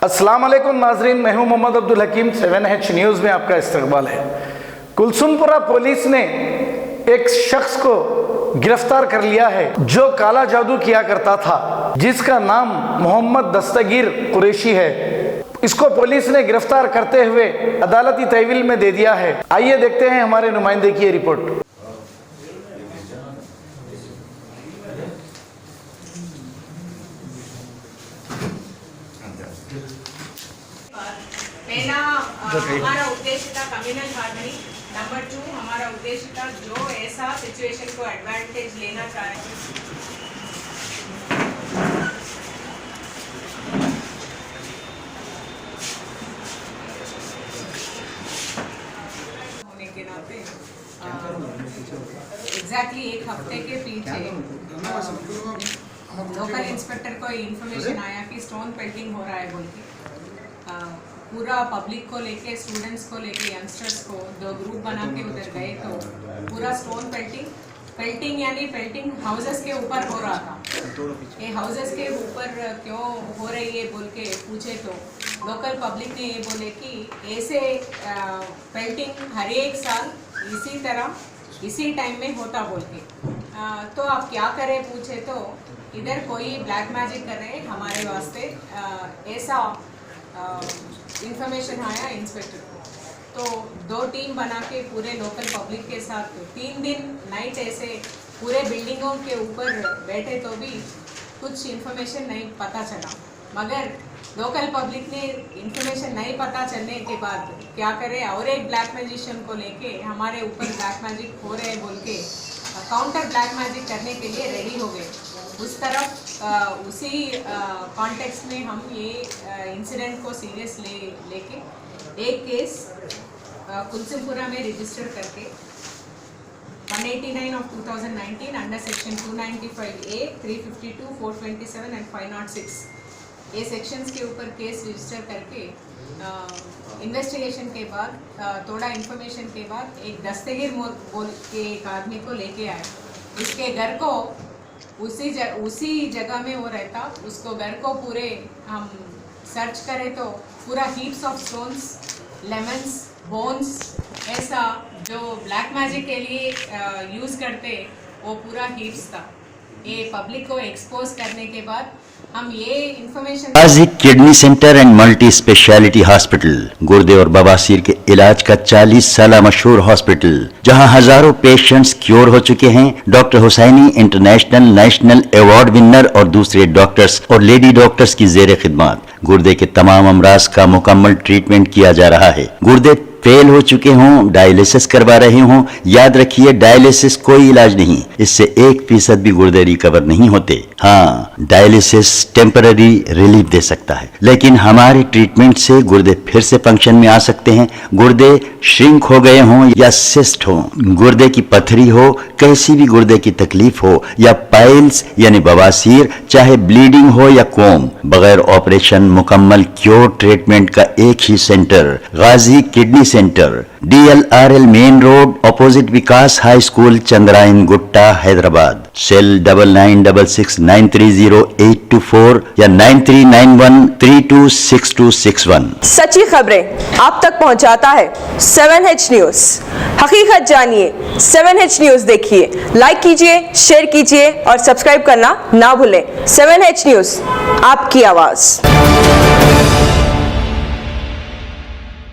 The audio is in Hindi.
अस्सलाम वालेकुम नाजरीन, मैं हूं मोहम्मद अब्दुल हकीम। 7H न्यूज़ में आपका इस्तकबाल है। कुलसुमपुरा पुलिस ने एक शख्स को गिरफ्तार कर लिया है जो काला जादू किया करता था, जिसका नाम मोहम्मद दस्तगीर कुरैशी है। इसको पुलिस ने गिरफ्तार करते हुए अदालती तहवील में दे दिया है। आइए देखते हैं हमारे नुमाइंदे की रिपोर्ट। पहला हमारा उद्देश्य था कम्युनल हार्मनी। नंबर 2 हमारा उद्देश्य था जो ऐसा सिचुएशन को एडवांटेज लेना चाहे होने के नाते एग्जैक्टली एक हफ्ते के पीछे लोकल इंस्पेक्टर को इंफॉर्मेशन आया कि स्टोन पेल्टिंग हो रहा है बोल के। पूरा पब्लिक को लेके, स्टूडेंट्स को लेके, यंगस्टर्स को 2 ग्रुप बना के उधर गए तो पूरा स्टोन पेल्टिंग यानी पेल्टिंग हाउसेस के ऊपर हो रहा था। ये हाउसेस के ऊपर क्यों हो रही है बोल के पूछे तो लोकल पब्लिक ने ये बोले कि ऐसे पेल्टिंग हर एक साल इसी तरह इसी टाइम में होता बोल के। तो आप क्या करें पूछे तो इधर कोई ब्लैक मैजिक कर रहे हमारे वास्ते, ऐसा इंफॉर्मेशन आया इंस्पेक्टर को। तो 2 टीम बना के पूरे लोकल पब्लिक के साथ 3 दिन नाइट ऐसे पूरे बिल्डिंगों के ऊपर बैठे तो भी कुछ इंफॉर्मेशन नहीं पता चला। मगर लोकल पब्लिक ने इंफॉर्मेशन नहीं पता चलने के बाद क्या करे, और एक ब्लैक मैजिशियन को लेके हमारे ऊपर ब्लैक मैजिक हो रहे बोल के काउंटर ब्लैक मैजिक करने के लिए रेडी हो गए। उस तरफ उसी कॉन्टेक्स्ट में हम ये इंसिडेंट को सीरियस लेके एक केस कुलसुमपुरा में रजिस्टर करके 189 of 2019 under section 295A, 352, 427 and 506 ये सेक्शंस के ऊपर केस रजिस्टर करके इन्वेस्टिगेशन के बाद थोड़ा इन्फॉर्मेशन के बाद एक दस्तगीर बोल के एक आदमी को लेके आए। इसके घर को उसी जगह में वो रहता, उसको घर को पूरे हम सर्च करें तो पूरा heaps of stones, lemons, bones, ऐसा जो ब्लैक मैजिक के लिए यूज़ करते वो पूरा हीप्स था। ये पब्लिक को एक्सपोज करने के बाद हम ये information Ghazi kidney centre and multi speciality hospital, गुर्दे और बवासीर के इलाज का 40 साल मशहूर हॉस्पिटल, जहां हजारों पेशेंट्स क्योर हो चुके हैं। Doctor Hussaini international national award winner और दूसरे डॉक्टर्स और लेडी डॉक्टर्स की जेर खिदमत गुर्दे के तमाम अमराज का मुकम्मल ट्रीटमेंट किया जा रहा है। गुर्दे फेल हो चुके हों, डायलिसिस करवा रहे हों, याद रखिए डायलिसिस कोई इलाज नहीं, इससे 1% भी गुर्दे रिकवर नहीं होते। हाँ, डायलिसिस टेम्पररी रिलीफ दे सकता है, लेकिन हमारे ट्रीटमेंट से गुर्दे फिर से फंक्शन में आ सकते हैं। गुर्दे श्रिंक हो गए हों या सिस्ट हो, गुर्दे की पथरी हो, कैसी भी गुर्दे की तकलीफ हो या पाइल्स यानी बवासीर, चाहे ब्लीडिंग हो या कोम, बगैर ऑपरेशन मुकम्मल क्योर ट्रीटमेंट का एक ही centre, Ghazi kidney centre, DLRL main road, opposite Vikas high school, Chandrayan Gutta, Hyderabad. Cell 9966930824 या 9391326261। सच्ची खबरें आप तक पहुंचाता है 7H न्यूज। हकीकत जानिए, 7H न्यूज देखिए, लाइक कीजिए, शेयर कीजिए और सब्सक्राइब करना ना भूलें। 7H न्यूज, आपकी आवाज।